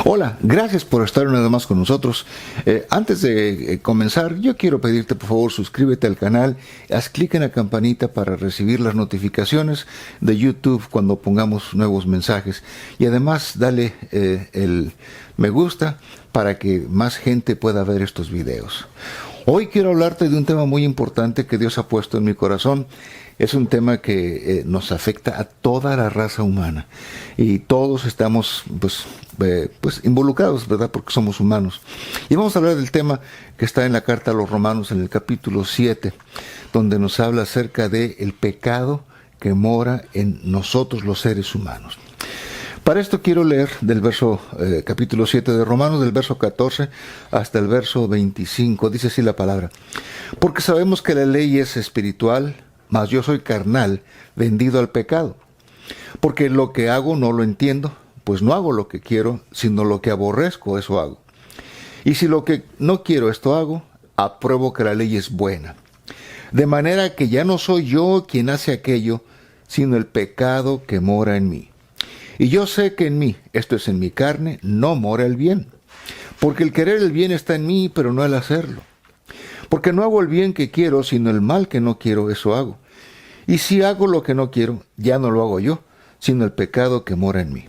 Hola, gracias por estar una vez más con nosotros. Antes de comenzar, yo quiero pedirte por favor suscríbete al canal, haz clic en la campanita para recibir las notificaciones de YouTube cuando pongamos nuevos mensajes y además dale el me gusta para que más gente pueda ver estos videos. Hoy quiero hablarte de un tema muy importante que Dios ha puesto en mi corazón. Es un tema que nos afecta a toda la raza humana y todos estamos pues involucrados, ¿verdad? Porque somos humanos. Y vamos a hablar del tema que está en la carta a los Romanos en el capítulo 7, donde nos habla acerca del pecado que mora en nosotros los seres humanos. Para esto quiero leer del capítulo 7 de Romanos, del verso 14 hasta el verso 25. Dice así la palabra: porque sabemos que la ley es espiritual, mas yo soy carnal, vendido al pecado. Porque lo que hago no lo entiendo, pues no hago lo que quiero, sino lo que aborrezco, eso hago. Y si lo que no quiero esto hago, apruebo que la ley es buena. De manera que ya no soy yo quien hace aquello, sino el pecado que mora en mí. Y yo sé que en mí, esto es en mi carne, no mora el bien. Porque el querer el bien está en mí, pero no el hacerlo. Porque no hago el bien que quiero, sino el mal que no quiero, eso hago. Y si hago lo que no quiero, ya no lo hago yo, sino el pecado que mora en mí.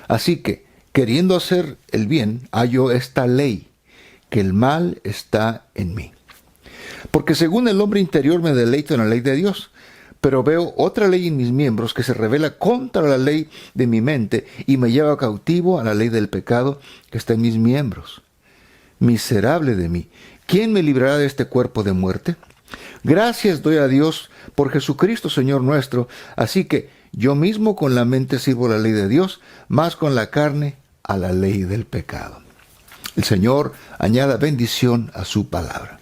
Así que, queriendo hacer el bien, hallo esta ley, que el mal está en mí. Porque según el hombre interior me deleito en la ley de Dios, pero veo otra ley en mis miembros que se revela contra la ley de mi mente y me lleva cautivo a la ley del pecado que está en mis miembros. Miserable de mí, ¿quién me librará de este cuerpo de muerte? Gracias doy a Dios por Jesucristo Señor nuestro, así que yo mismo con la mente sirvo la ley de Dios, más con la carne a la ley del pecado. El Señor añada bendición a su palabra.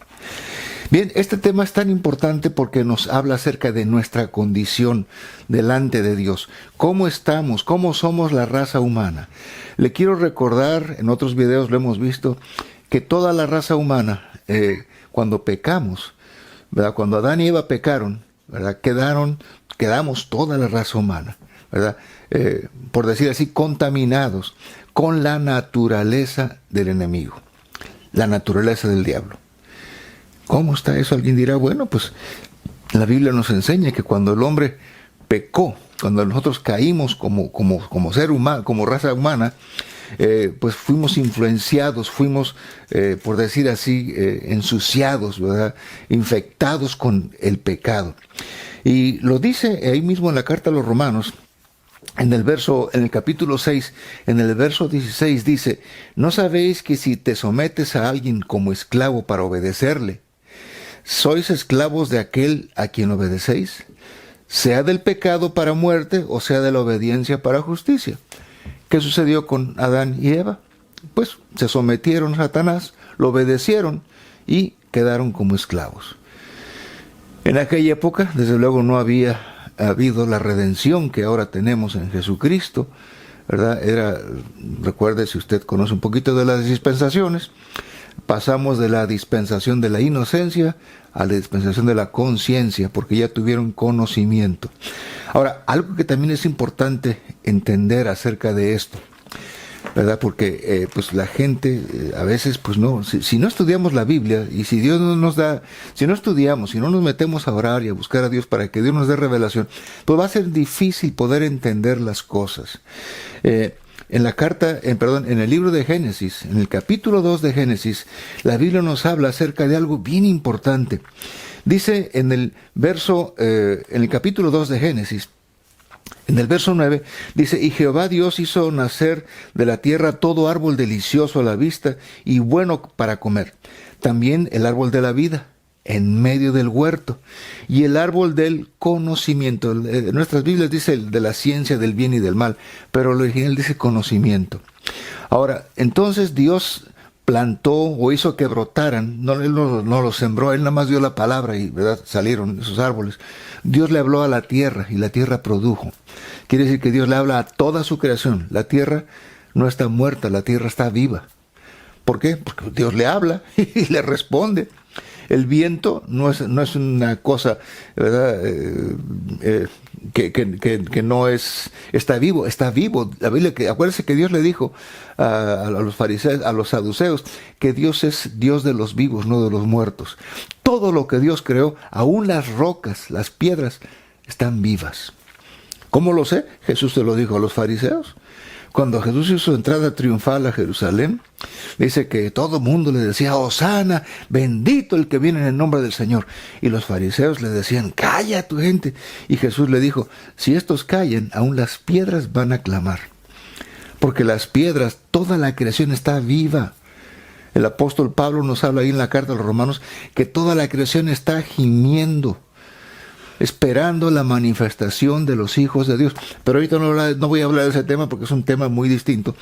Bien, este tema es tan importante porque nos habla acerca de nuestra condición delante de Dios. ¿Cómo estamos? ¿Cómo somos la raza humana? Le quiero recordar, en otros videos lo hemos visto, que toda la raza humana, cuando pecamos, ¿verdad? Cuando Adán y Eva pecaron, ¿verdad? Quedamos toda la raza humana, ¿verdad? Por decir así, contaminados con la naturaleza del enemigo, la naturaleza del diablo. ¿Cómo está eso? Alguien dirá, bueno, pues la Biblia nos enseña que cuando el hombre pecó, cuando nosotros caímos como ser humano, como raza humana, pues fuimos influenciados, fuimos, por decir así, ensuciados, ¿verdad? Infectados con el pecado. Y lo dice ahí mismo en la carta a los Romanos, en el capítulo 6, en el verso 16 dice: ¿no sabéis que si te sometes a alguien como esclavo para obedecerle, sois esclavos de aquel a quien obedecéis, sea del pecado para muerte o sea de la obediencia para justicia? ¿Qué sucedió con Adán y Eva? Pues se sometieron a Satanás, lo obedecieron y quedaron como esclavos. En aquella época, desde luego, no había habido la redención que ahora tenemos en Jesucristo, ¿verdad? Recuerde, si usted conoce un poquito de las dispensaciones, pasamos de la dispensación de la inocencia a la dispensación de la conciencia, porque ya tuvieron conocimiento. Ahora, algo que también es importante entender acerca de esto, ¿verdad? Porque pues la gente a veces, pues no, si no estudiamos la Biblia y si Dios no nos da, si no estudiamos, si no nos metemos a orar y a buscar a Dios para que Dios nos dé revelación, pues va a ser difícil poder entender las cosas. En el libro de Génesis, en el capítulo 2 de Génesis, la Biblia nos habla acerca de algo bien importante. Dice en el capítulo 2 de Génesis, en el verso 9, dice: y Jehová Dios hizo nacer de la tierra todo árbol delicioso a la vista y bueno para comer, también el árbol de la vida en medio del huerto, y el árbol del conocimiento. En nuestras Biblias dice el de la ciencia del bien y del mal, pero el original dice conocimiento. Ahora, entonces Dios plantó o hizo que brotaran, Él no los sembró, Él nada más dio la palabra y, ¿verdad?, salieron esos árboles. Dios le habló a la tierra y la tierra produjo. Quiere decir que Dios le habla a toda su creación. La tierra no está muerta, la tierra está viva. ¿Por qué? Porque Dios le habla y le responde. El viento no es una cosa, ¿verdad? Que no está vivo, está vivo. La Biblia, acuérdense que Dios le dijo a los fariseos, a los saduceos, que Dios es Dios de los vivos, no de los muertos. Todo lo que Dios creó, aún las rocas, las piedras, están vivas. ¿Cómo lo sé? Jesús se lo dijo a los fariseos. Cuando Jesús hizo su entrada triunfal a Jerusalén, dice que todo el mundo le decía, Hosana, bendito el que viene en el nombre del Señor. Y los fariseos le decían, calla tu gente. Y Jesús le dijo, si estos callan, aún las piedras van a clamar. Porque las piedras, toda la creación está viva. El apóstol Pablo nos habla ahí en la carta a los Romanos que toda la creación está gimiendo, esperando la manifestación de los hijos de Dios. Pero ahorita no voy a hablar de ese tema porque es un tema muy distinto.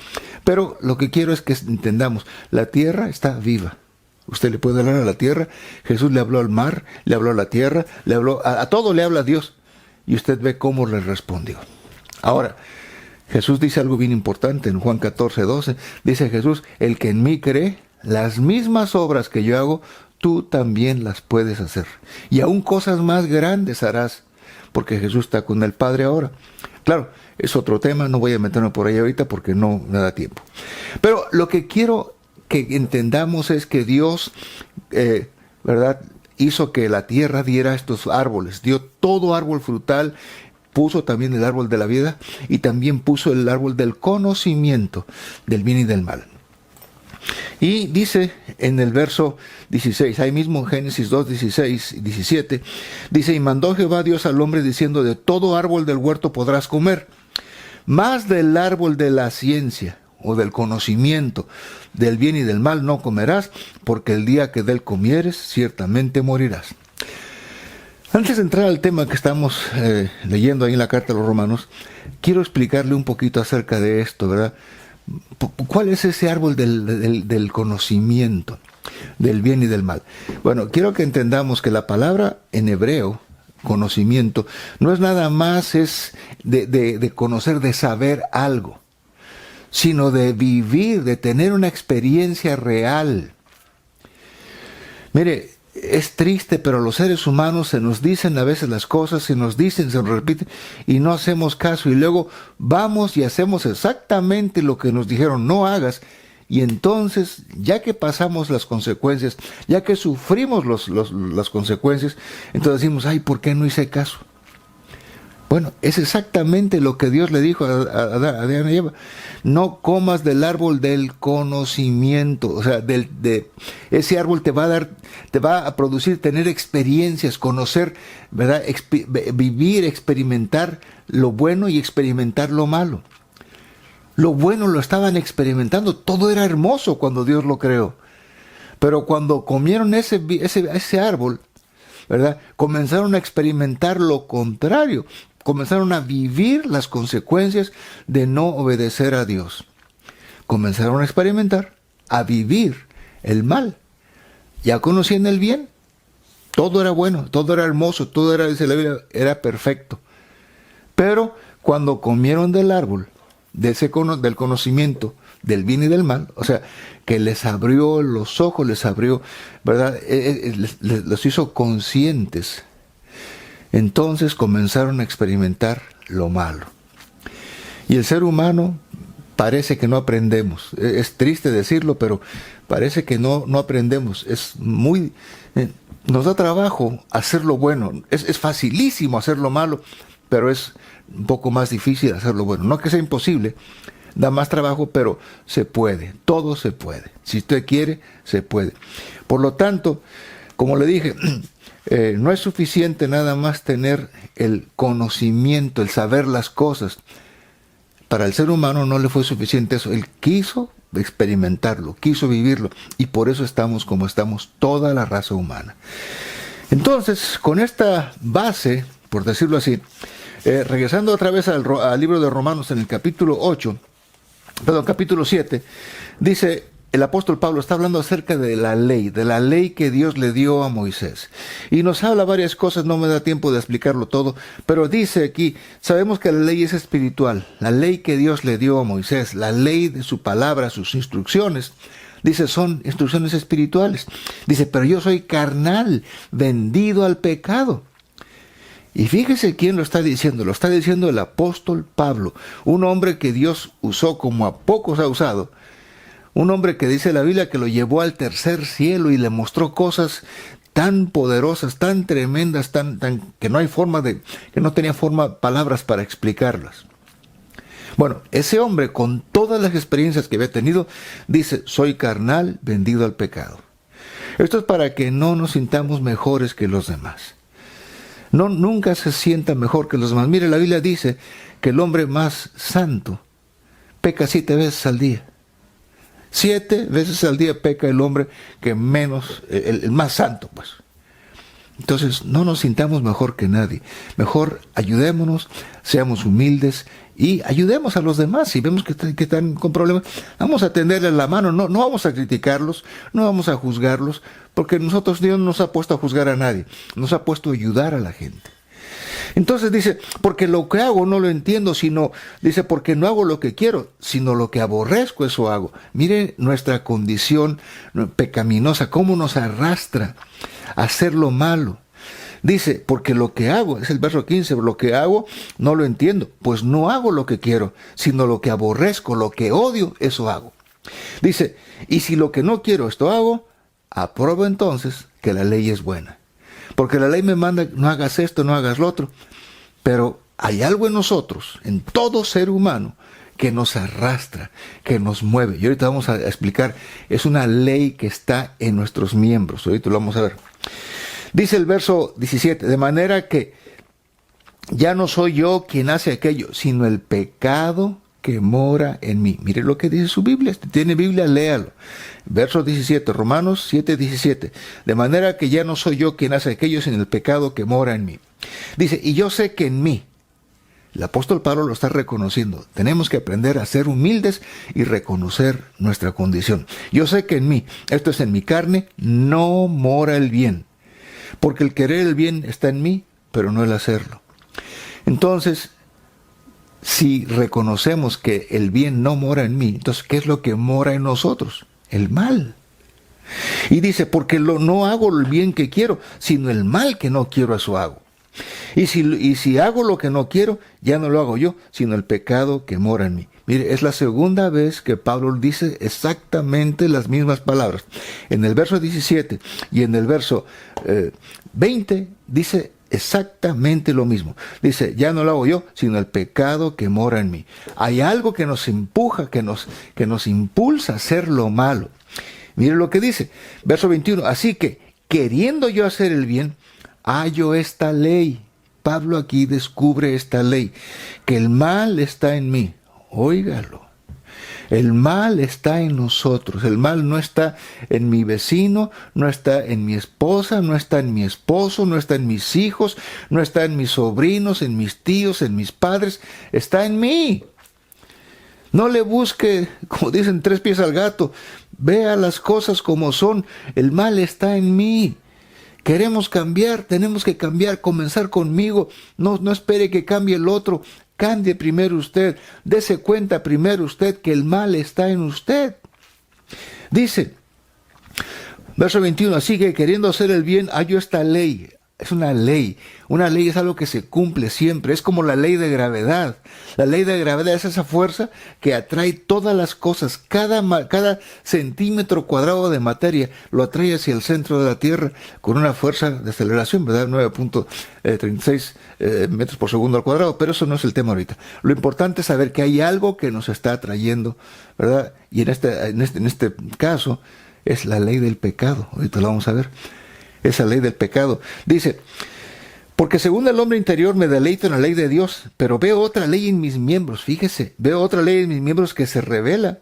Pero lo que quiero es que entendamos, la tierra está viva. Usted le puede hablar a la tierra. Jesús le habló al mar, le habló a la tierra, le habló a todo, le habla a Dios. Y usted ve cómo le respondió. Ahora, Jesús dice algo bien importante en Juan 14:12. Dice Jesús, el que en mí cree, las mismas obras que yo hago, tú también las puedes hacer. Y aún cosas más grandes harás, porque Jesús está con el Padre ahora. Claro, es otro tema, no voy a meterme por ahí ahorita porque no me da tiempo. Pero lo que quiero que entendamos es que Dios, ¿verdad?, hizo que la tierra diera estos árboles. Dio todo árbol frutal, puso también el árbol de la vida y también puso el árbol del conocimiento del bien y del mal. Y dice en el verso 16, ahí mismo en Génesis 2, 16 y 17, dice, y mandó Jehová Dios al hombre diciendo, de todo árbol del huerto podrás comer, mas del árbol de la ciencia o del conocimiento del bien y del mal no comerás, porque el día que de él comieres, ciertamente morirás. Antes de entrar al tema que estamos leyendo ahí en la carta a los Romanos, quiero explicarle un poquito acerca de esto, ¿verdad? ¿Cuál es ese árbol del conocimiento, del bien y del mal? Bueno, quiero que entendamos que la palabra en hebreo, conocimiento, no es nada más de conocer, de saber algo, sino de vivir, de tener una experiencia real. Mire, es triste, pero los seres humanos se nos dicen a veces las cosas, se nos dicen, se nos repiten, y no hacemos caso, y luego vamos y hacemos exactamente lo que nos dijeron no hagas, y entonces, ya que pasamos las consecuencias, ya que sufrimos las consecuencias, entonces decimos, ay, ¿por qué no hice caso? Bueno, es exactamente lo que Dios le dijo a Adán y Eva. No comas del árbol del conocimiento. O sea, ese árbol te va a producir tener experiencias, conocer, ¿verdad? Vivir, experimentar lo bueno y experimentar lo malo. Lo bueno lo estaban experimentando. Todo era hermoso cuando Dios lo creó. Pero cuando comieron ese árbol, ¿verdad?, comenzaron a experimentar lo contrario. Comenzaron a vivir las consecuencias de no obedecer a Dios. Comenzaron a experimentar, a vivir el mal. Ya conocían el bien. Todo era bueno, todo era hermoso, todo era, dice la Biblia, era perfecto. Pero cuando comieron del árbol, del conocimiento del bien y del mal, o sea, que les abrió los ojos, les abrió, ¿verdad?, los hizo conscientes. Entonces comenzaron a experimentar lo malo. Y el ser humano parece que no aprendemos. Es triste decirlo, pero parece que no aprendemos. Nos da trabajo hacer lo bueno. Es facilísimo hacer lo malo, pero es un poco más difícil hacer lo bueno. No que sea imposible, da más trabajo, pero se puede. Todo se puede. Si usted quiere, se puede. Por lo tanto, como le dije, no es suficiente nada más tener el conocimiento, el saber las cosas. Para el ser humano no le fue suficiente eso. Él quiso experimentarlo, quiso vivirlo. Y por eso estamos como estamos toda la raza humana. Entonces, con esta base, por decirlo así, regresando otra vez al libro de Romanos en el capítulo 7, dice... El apóstol Pablo está hablando acerca de la ley que Dios le dio a Moisés. Y nos habla varias cosas, no me da tiempo de explicarlo todo, pero dice aquí, sabemos que la ley es espiritual, la ley que Dios le dio a Moisés, la ley de su palabra, sus instrucciones, Dice, son instrucciones espirituales. Dice, pero yo soy carnal, vendido al pecado. Y fíjese quién lo está diciendo. Lo está diciendo el apóstol Pablo, un hombre que Dios usó como a pocos ha usado. Un hombre que dice la Biblia que lo llevó al tercer cielo y le mostró cosas tan poderosas, tan tremendas, que no hay forma que no tenía palabras para explicarlas. Bueno, ese hombre, con todas las experiencias que había tenido, dice, soy carnal, vendido al pecado. Esto es para que no nos sintamos mejores que los demás. Nunca se sienta mejor que los demás. Mire, la Biblia dice que el hombre más santo peca 7 veces al día. 7 veces al día peca el hombre que menos, el más santo, pues. Entonces, no nos sintamos mejor que nadie. Mejor ayudémonos, seamos humildes y ayudemos a los demás. Si vemos que están con problemas, vamos a tenderles la mano. No vamos a criticarlos, no vamos a juzgarlos, porque Dios no nos ha puesto a juzgar a nadie. Nos ha puesto a ayudar a la gente. Entonces dice, porque lo que hago no lo entiendo, dice, porque no hago lo que quiero, sino lo que aborrezco, eso hago. Mire nuestra condición pecaminosa, cómo nos arrastra a hacer lo malo. Dice, porque lo que hago, es el verso 15, lo que hago no lo entiendo, pues no hago lo que quiero, sino lo que aborrezco, lo que odio, eso hago. Dice, y si lo que no quiero esto hago, apruebo entonces que la ley es buena. Porque la ley me manda, no hagas esto, no hagas lo otro. Pero hay algo en nosotros, en todo ser humano, que nos arrastra, que nos mueve. Y ahorita vamos a explicar, es una ley que está en nuestros miembros. Ahorita lo vamos a ver. Dice el verso 17, de manera que ya no soy yo quien hace aquello, sino el pecado que mora en mí. Mire lo que dice su Biblia. Si tiene Biblia, léalo. Verso 17, Romanos 7, 17. De manera que ya no soy yo quien hace aquello, sino el pecado que mora en mí. Dice, y yo sé que en mí, el apóstol Pablo lo está reconociendo. Tenemos que aprender a ser humildes y reconocer nuestra condición. Yo sé que en mí, esto es en mi carne, no mora el bien. Porque el querer el bien está en mí, pero no el hacerlo. Entonces, si reconocemos que el bien no mora en mí, entonces, ¿qué es lo que mora en nosotros? El mal. Y dice, porque no hago el bien que quiero, sino el mal que no quiero, eso hago. Y si hago lo que no quiero, ya no lo hago yo, sino el pecado que mora en mí. Mire, es la segunda vez que Pablo dice exactamente las mismas palabras. En el verso 17 y en el verso 20 dice exactamente lo mismo. Dice, ya no lo hago yo, sino el pecado que mora en mí. Hay algo que nos empuja, que nos impulsa a hacer lo malo. Mire lo que dice, verso 21. Así que, queriendo yo hacer el bien, hallo esta ley. Pablo aquí descubre esta ley, que el mal está en mí. Óigalo. El mal está en nosotros. El mal no está en mi vecino, no está en mi esposa, no está en mi esposo, no está en mis hijos, no está en mis sobrinos, en mis tíos, en mis padres. Está en mí. No le busque, como dicen, 3 pies al gato. Vea las cosas como son. El mal está en mí. Queremos cambiar, tenemos que cambiar, comenzar conmigo. No espere que cambie el otro. Cambie primero usted. Dese cuenta primero usted que el mal está en usted. Dice, verso 21, así que queriendo hacer el bien, hallo esta ley. Es una ley. Una ley es algo que se cumple siempre. Es como la ley de gravedad. La ley de gravedad es esa fuerza que atrae todas las cosas. Cada centímetro cuadrado de materia lo atrae hacia el centro de la Tierra con una fuerza de aceleración, ¿verdad? 9.36 metros por segundo al cuadrado. Pero eso no es el tema ahorita. Lo importante es saber que hay algo que nos está atrayendo, ¿verdad? Y en este caso es la ley del pecado. Ahorita lo vamos a ver. Esa ley del pecado. Dice, porque según el hombre interior me deleito en la ley de Dios, pero veo otra ley en mis miembros, fíjese, veo otra ley en mis miembros que se revela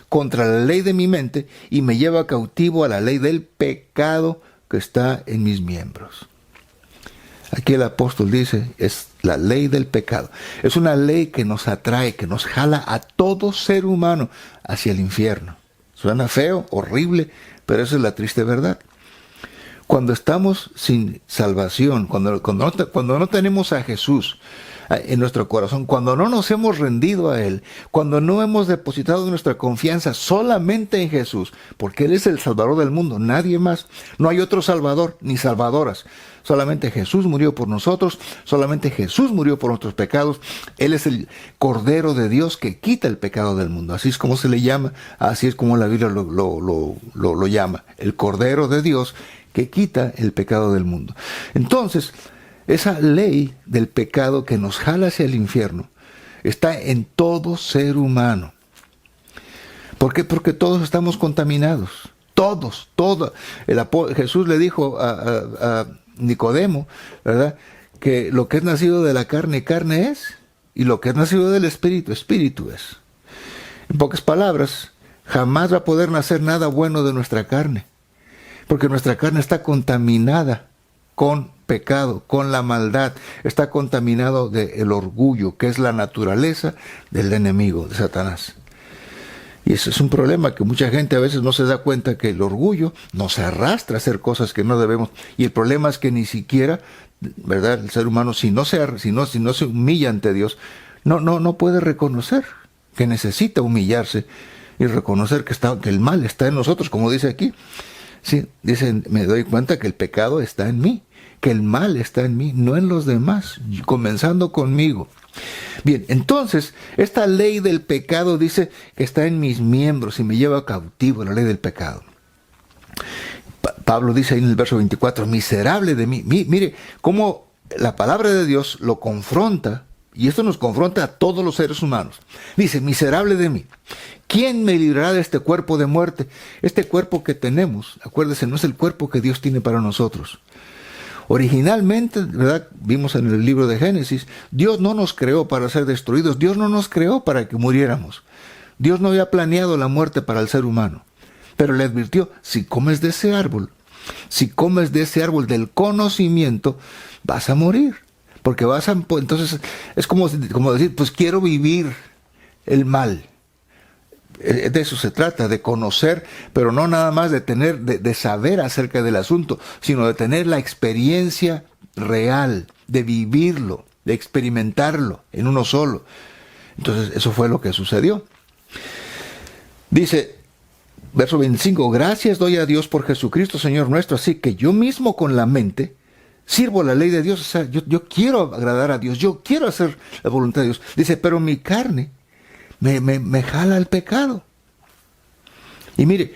contra la ley de mi mente y me lleva cautivo a la ley del pecado que está en mis miembros. Aquí el apóstol dice, es la ley del pecado. Es una ley que nos atrae, que nos jala a todo ser humano hacia el infierno. Suena feo, horrible, pero esa es la triste verdad. Cuando estamos sin salvación, cuando no tenemos a Jesús en nuestro corazón, cuando no nos hemos rendido a Él, cuando no hemos depositado nuestra confianza solamente en Jesús, porque Él es el Salvador del mundo, nadie más. No hay otro Salvador ni salvadoras. Solamente Jesús murió por nosotros, solamente Jesús murió por nuestros pecados. Él es el Cordero de Dios que quita el pecado del mundo. Así es como se le llama, así es como la Biblia lo llama. El Cordero de Dios que quita el pecado del mundo. Entonces, esa ley del pecado que nos jala hacia el infierno está en todo ser humano. ¿Por qué? Porque todos estamos contaminados. Todos. Jesús le dijo a Nicodemo, ¿verdad?, que lo que es nacido de la carne, carne es, y lo que es nacido del espíritu, espíritu es. En pocas palabras, jamás va a poder nacer nada bueno de nuestra carne, porque nuestra carne está contaminada con pecado, con la maldad, está contaminado del orgullo, que es la naturaleza del enemigo, de Satanás. Y eso es un problema que mucha gente a veces no se da cuenta, que el orgullo nos arrastra a hacer cosas que no debemos. Y el problema es que ni siquiera, ¿verdad?, el ser humano, si no se humilla ante Dios, no puede reconocer que necesita humillarse y reconocer que el mal está en nosotros, como dice aquí. Sí, dice, me doy cuenta que el pecado está en mí, que el mal está en mí, no en los demás, comenzando conmigo. Bien, entonces, esta ley del pecado dice que está en mis miembros y me lleva cautivo la ley del pecado. Pablo dice ahí en el verso 24, miserable de mí. Mire cómo la palabra de Dios lo confronta, y esto nos confronta a todos los seres humanos. Dice, miserable de mí. ¿Quién me librará de este cuerpo de muerte? Este cuerpo que tenemos, acuérdese, no es el cuerpo que Dios tiene para nosotros. Originalmente, ¿verdad?, vimos en el libro de Génesis, Dios no nos creó para ser destruidos, Dios no nos creó para que muriéramos. Dios no había planeado la muerte para el ser humano, pero le advirtió, si comes de ese árbol del conocimiento, vas a morir, porque entonces es como decir, pues quiero vivir el mal. De eso se trata, de conocer, pero no nada más de saber acerca del asunto, sino de tener la experiencia real, de vivirlo, de experimentarlo en uno solo. Entonces, eso fue lo que sucedió. Dice, verso 25, gracias doy a Dios por Jesucristo, Señor nuestro, así que yo mismo con la mente sirvo la ley de Dios. O sea, yo quiero agradar a Dios, yo quiero hacer la voluntad de Dios. Dice, pero mi carne me jala al pecado. Y mire,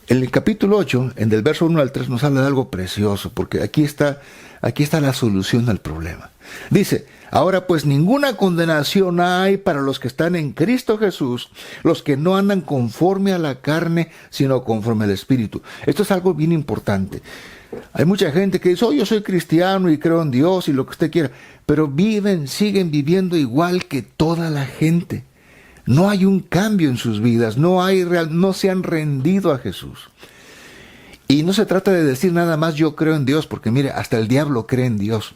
en el capítulo 8, en del verso 1 al 3, nos habla de algo precioso, porque aquí está la solución al problema. Dice, ahora pues ninguna condenación hay para los que están en Cristo Jesús, los que no andan conforme a la carne, sino conforme al Espíritu. Esto es algo bien importante. Hay mucha gente que dice, yo soy cristiano y creo en Dios y lo que usted quiera, pero siguen viviendo igual que toda la gente. No hay un cambio en sus vidas, no se han rendido a Jesús. Y no se trata de decir nada más yo creo en Dios, porque mire, hasta el diablo cree en Dios,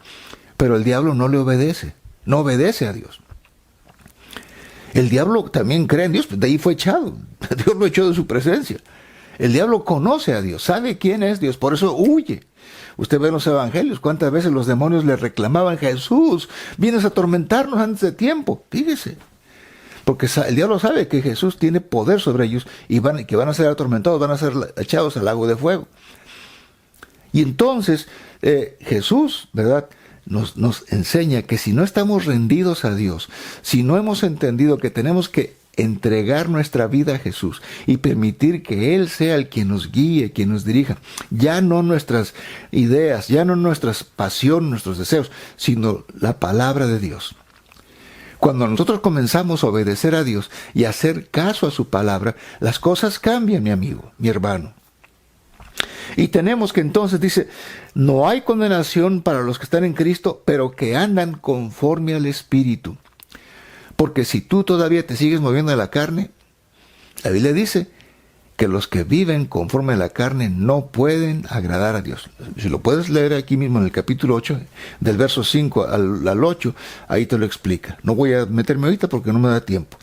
pero el diablo no le obedece, no obedece a Dios. El diablo también cree en Dios, de ahí fue echado, Dios lo echó de su presencia. El diablo conoce a Dios, sabe quién es Dios, por eso huye. Usted ve en los evangelios cuántas veces los demonios le reclamaban, Jesús, vienes a atormentarnos antes de tiempo, fíjese. Porque el diablo sabe que Jesús tiene poder sobre ellos y que van a ser atormentados, van a ser echados al lago de fuego. Y entonces Jesús, ¿verdad?, nos enseña que si no estamos rendidos a Dios, si no hemos entendido que tenemos que entregar nuestra vida a Jesús y permitir que Él sea el quien nos guíe, quien nos dirija, ya no nuestras ideas, ya no nuestras pasiones, nuestros deseos, sino la palabra de Dios. Cuando nosotros comenzamos a obedecer a Dios y a hacer caso a su palabra, las cosas cambian, mi amigo, mi hermano. Y tenemos que entonces, dice, no hay condenación para los que están en Cristo, pero que andan conforme al Espíritu. Porque si tú todavía te sigues moviendo a la carne, la Biblia dice que los que viven conforme a la carne no pueden agradar a Dios. Si lo puedes leer aquí mismo en el capítulo 8, del verso 5 al 8, ahí te lo explica. No voy a meterme ahorita porque no me da tiempo.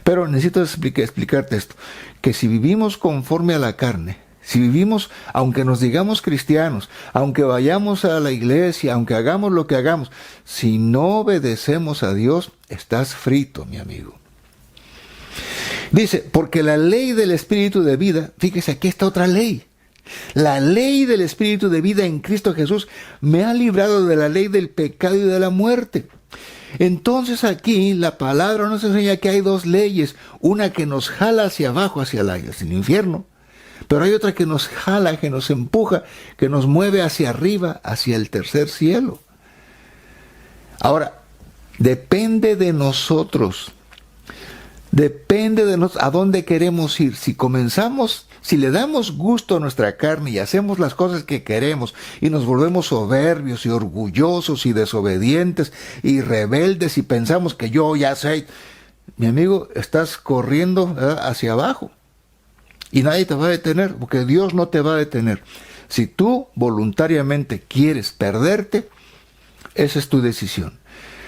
Pero necesito explicarte esto, que si vivimos conforme a la carne, Si vivimos, aunque nos digamos cristianos, aunque vayamos a la iglesia, aunque hagamos lo que hagamos, si no obedecemos a Dios, estás frito, mi amigo. Dice, porque la ley del Espíritu de vida, fíjese, aquí está otra ley. La ley del Espíritu de vida en Cristo Jesús me ha librado de la ley del pecado y de la muerte. Entonces aquí la palabra nos enseña que hay dos leyes, una que nos jala hacia abajo, hacia el infierno, pero hay otra que nos jala, que nos empuja, que nos mueve hacia arriba, hacia el tercer cielo. Ahora, depende de nosotros. Depende de nosotros a dónde queremos ir. Si le damos gusto a nuestra carne y hacemos las cosas que queremos y nos volvemos soberbios y orgullosos y desobedientes y rebeldes y pensamos que yo ya sé, mi amigo, estás corriendo hacia abajo. Y nadie te va a detener, porque Dios no te va a detener. Si tú voluntariamente quieres perderte, esa es tu decisión.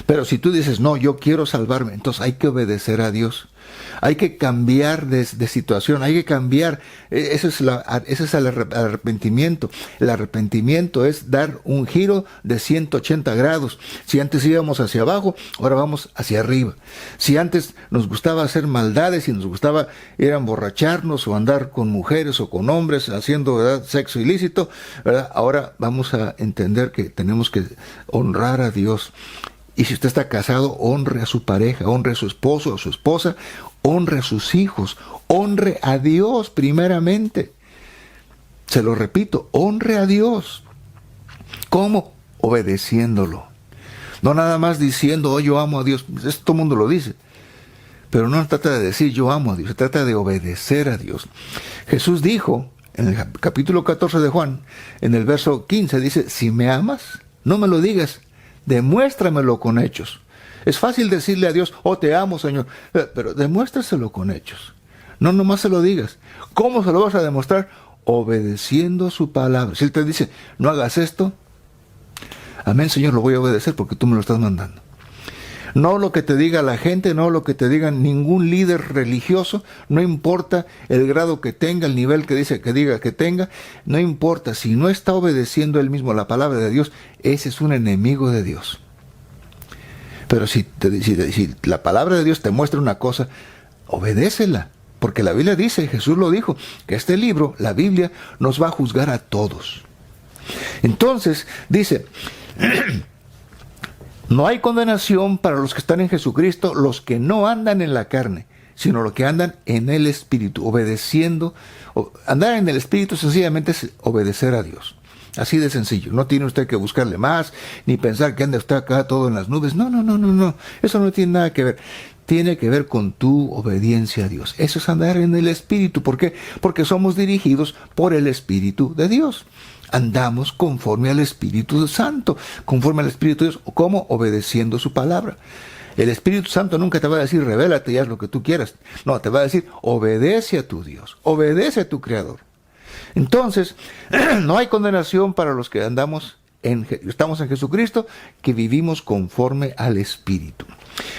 Pero si tú dices, no, yo quiero salvarme, entonces hay que obedecer a Dios. Hay que cambiar de situación, hay que cambiar. Ese es el arrepentimiento. El arrepentimiento es dar un giro de 180 grados. Si antes íbamos hacia abajo, ahora vamos hacia arriba. Si antes nos gustaba hacer maldades y nos gustaba ir a emborracharnos o andar con mujeres o con hombres haciendo, ¿verdad?, sexo ilícito, ¿verdad?, ahora vamos a entender que tenemos que honrar a Dios. Y si usted está casado, honre a su pareja, honre a su esposo o a su esposa, honre a sus hijos, honre a Dios primeramente. Se lo repito, honre a Dios. ¿Cómo? Obedeciéndolo. No nada más diciendo, oh, yo amo a Dios. Esto todo el mundo lo dice. Pero no trata de decir yo amo a Dios, se trata de obedecer a Dios. Jesús dijo en el capítulo 14 de Juan, en el verso 15, dice, si me amas, no me lo digas, demuéstramelo con hechos. Es fácil decirle a Dios, oh, te amo, Señor, pero demuéstraselo con hechos. No nomás se lo digas. ¿Cómo se lo vas a demostrar? Obedeciendo su palabra. Si Él te dice, no hagas esto, amén, Señor, lo voy a obedecer porque tú me lo estás mandando. No lo que te diga la gente, no lo que te diga ningún líder religioso, no importa el grado que tenga, el nivel que diga que tenga, no importa, si no está obedeciendo él mismo la palabra de Dios, ese es un enemigo de Dios. Pero si la palabra de Dios te muestra una cosa, obedécela, porque la Biblia dice, Jesús lo dijo, que este libro, la Biblia, nos va a juzgar a todos. Entonces, dice, no hay condenación para los que están en Jesucristo, los que no andan en la carne, sino los que andan en el Espíritu, obedeciendo. Andar en el Espíritu sencillamente es obedecer a Dios. Así de sencillo. No tiene usted que buscarle más, ni pensar que anda usted acá todo en las nubes. No. Eso no tiene nada que ver. Tiene que ver con tu obediencia a Dios. Eso es andar en el Espíritu. ¿Por qué? Porque somos dirigidos por el Espíritu de Dios. Andamos conforme al Espíritu Santo, conforme al Espíritu de Dios, como obedeciendo su palabra. El Espíritu Santo nunca te va a decir, revélate y haz lo que tú quieras. No, te va a decir, obedece a tu Dios, obedece a tu Creador. Entonces, no hay condenación para los que estamos en Jesucristo, que vivimos conforme al Espíritu.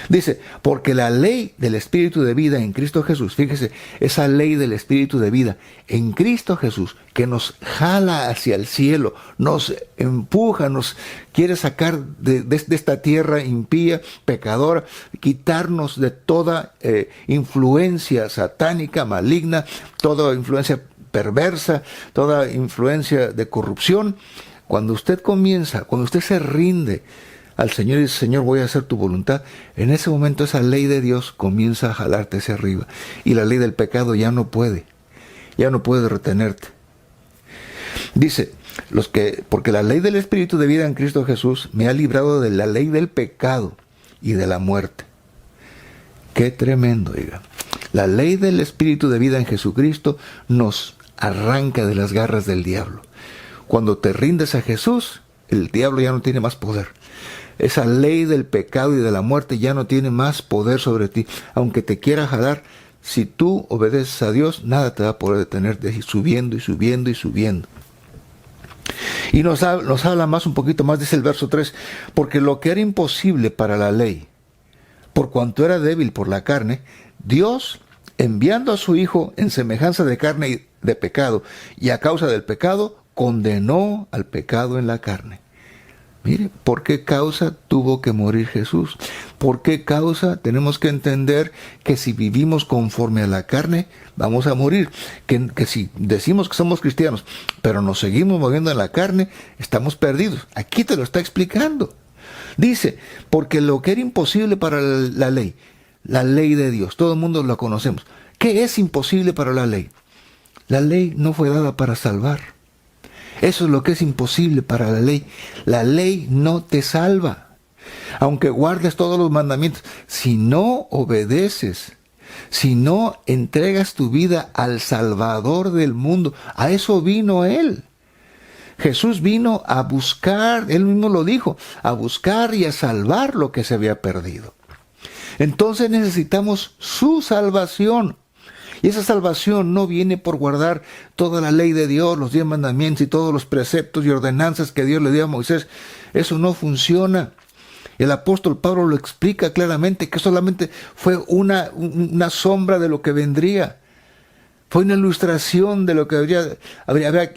Dice, porque la ley del Espíritu de vida en Cristo Jesús, fíjese, esa ley del Espíritu de vida en Cristo Jesús, que nos jala hacia el cielo, nos empuja, nos quiere sacar de esta tierra impía, pecadora, quitarnos de toda influencia satánica, maligna, toda influencia perversa, toda influencia de corrupción. Cuando usted se rinde al Señor y dice, Señor, voy a hacer tu voluntad, en ese momento esa ley de Dios comienza a jalarte hacia arriba. Y la ley del pecado ya no puede retenerte. Dice, porque la ley del Espíritu de vida en Cristo Jesús me ha librado de la ley del pecado y de la muerte. Qué tremendo, oiga. La ley del Espíritu de vida en Jesucristo nos arranca de las garras del diablo. Cuando te rindes a Jesús, el diablo ya no tiene más poder. Esa ley del pecado y de la muerte ya no tiene más poder sobre ti. Aunque te quiera jalar, si tú obedeces a Dios, nada te va a poder detener de ir subiendo y subiendo y subiendo. Y nos habla un poquito más, dice el verso 3, porque lo que era imposible para la ley, por cuanto era débil por la carne, Dios, enviando a su Hijo en semejanza de carne de pecado, y a causa del pecado condenó al pecado en la carne. Mire, ¿por qué causa tuvo que morir Jesús? ¿Por qué causa tenemos que entender que si vivimos conforme a la carne, vamos a morir? Que si decimos que somos cristianos, pero nos seguimos moviendo en la carne, estamos perdidos. Aquí te lo está explicando. Dice, porque lo que era imposible para la ley de Dios, todo el mundo lo conocemos. ¿Qué es imposible para la ley? La ley no fue dada para salvar. Eso es lo que es imposible para la ley. La ley no te salva. Aunque guardes todos los mandamientos, si no obedeces, si no entregas tu vida al Salvador del mundo, a eso vino Él. Jesús vino a buscar, Él mismo lo dijo, a buscar y a salvar lo que se había perdido. Entonces necesitamos su salvación. Y esa salvación no viene por guardar toda la ley de Dios, los 10 mandamientos y todos los preceptos y ordenanzas que Dios le dio a Moisés. Eso no funciona. El apóstol Pablo lo explica claramente que solamente fue una sombra de lo que vendría. Fue una ilustración de lo que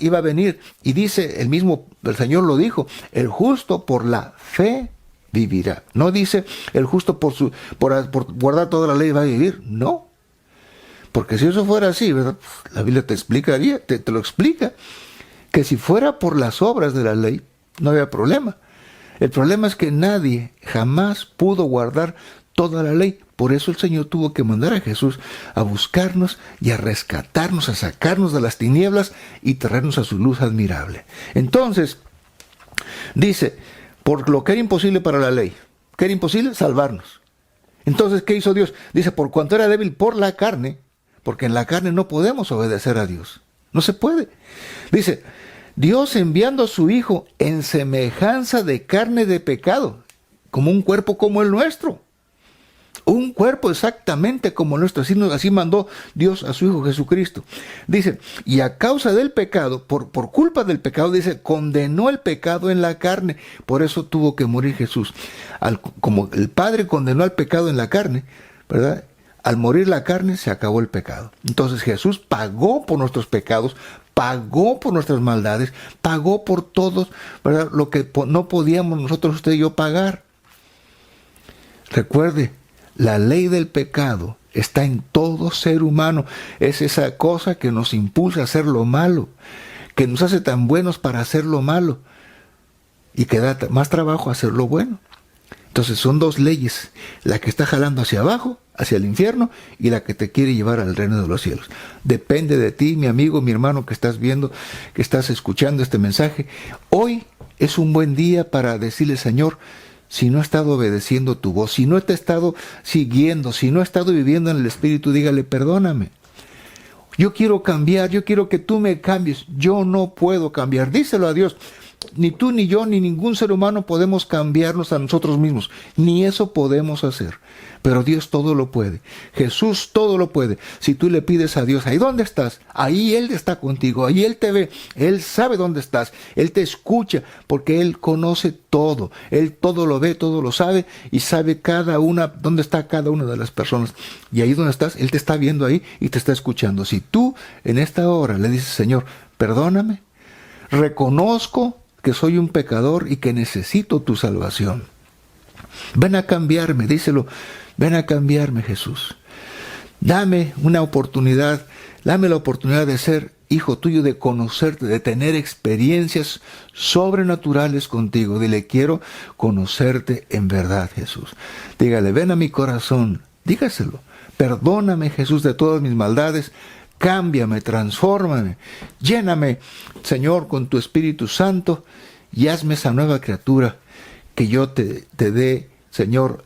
iba a venir. Y dice, el Señor lo dijo, el justo por la fe vivirá. No dice, el justo por guardar toda la ley va a vivir. No. Porque si eso fuera así, ¿verdad? La Biblia te explicaría, te lo explica, que si fuera por las obras de la ley, no había problema. El problema es que nadie jamás pudo guardar toda la ley. Por eso el Señor tuvo que mandar a Jesús a buscarnos y a rescatarnos, a sacarnos de las tinieblas y traernos a su luz admirable. Entonces, dice, por lo que era imposible para la ley, ¿qué era imposible? Salvarnos. Entonces, ¿qué hizo Dios? Dice, por cuanto era débil por la carne, porque en la carne no podemos obedecer a Dios. No se puede. Dice, Dios enviando a su Hijo en semejanza de carne de pecado, como un cuerpo como el nuestro. Un cuerpo exactamente como el nuestro. Así mandó Dios a su Hijo Jesucristo. Dice, y a causa del pecado, por culpa del pecado, dice, condenó el pecado en la carne. Por eso tuvo que morir Jesús. Como el Padre condenó al pecado en la carne, ¿verdad? Al morir la carne se acabó el pecado. Entonces Jesús pagó por nuestros pecados, pagó por nuestras maldades, pagó por todos, ¿verdad? Lo que no podíamos nosotros, usted y yo, pagar. Recuerde, la ley del pecado está en todo ser humano. Es esa cosa que nos impulsa a hacer lo malo, que nos hace tan buenos para hacer lo malo y que da más trabajo hacer lo bueno. Entonces son dos leyes, la que está jalando hacia abajo, hacia el infierno, y la que te quiere llevar al reino de los cielos. Depende de ti, mi amigo, mi hermano, que estás viendo, que estás escuchando este mensaje. Hoy es un buen día para decirle, Señor, si no he estado obedeciendo tu voz, si no te he estado siguiendo, si no he estado viviendo en el Espíritu, dígale, perdóname. Yo quiero cambiar, yo quiero que tú me cambies. Yo no puedo cambiar. Díselo a Dios. Ni tú, ni yo, ni ningún ser humano podemos cambiarnos a nosotros mismos. Ni eso podemos hacer. Pero Dios todo lo puede. Jesús todo lo puede. Si tú le pides a Dios, ¿ahí dónde estás? Ahí Él está contigo. Ahí Él te ve. Él sabe dónde estás. Él te escucha porque Él conoce todo. Él todo lo ve, todo lo sabe y sabe dónde está cada una de las personas. Y ahí donde estás, Él te está viendo ahí y te está escuchando. Si tú en esta hora le dices, Señor, perdóname, reconozco que soy un pecador y que necesito tu salvación. Ven a cambiarme, díselo, ven a cambiarme, Jesús. Dame una oportunidad, dame la oportunidad de ser hijo tuyo, de conocerte, de tener experiencias sobrenaturales contigo. Dile, quiero conocerte en verdad, Jesús. Dígale, ven a mi corazón, dígaselo. Perdóname, Jesús, de todas mis maldades. Cámbiame, transfórmame, lléname, Señor, con tu Espíritu Santo y hazme esa nueva criatura, que yo te dé, Señor,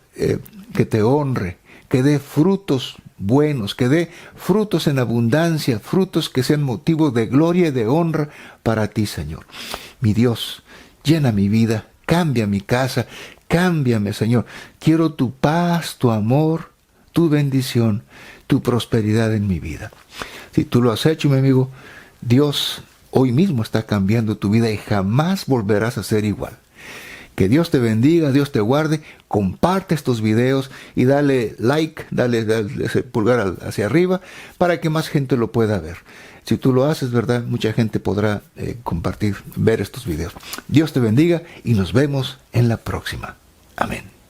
que te honre, que dé frutos buenos, que dé frutos en abundancia, frutos que sean motivos de gloria y de honra para ti, Señor. Mi Dios, llena mi vida, cambia mi casa, cámbiame, Señor. Quiero tu paz, tu amor, tu bendición, tu prosperidad en mi vida. Si tú lo has hecho, mi amigo, Dios hoy mismo está cambiando tu vida y jamás volverás a ser igual. Que Dios te bendiga, Dios te guarde. Comparte estos videos y dale like, dale ese pulgar hacia arriba para que más gente lo pueda ver. Si tú lo haces, ¿verdad? Mucha gente podrá compartir, ver estos videos. Dios te bendiga y nos vemos en la próxima. Amén.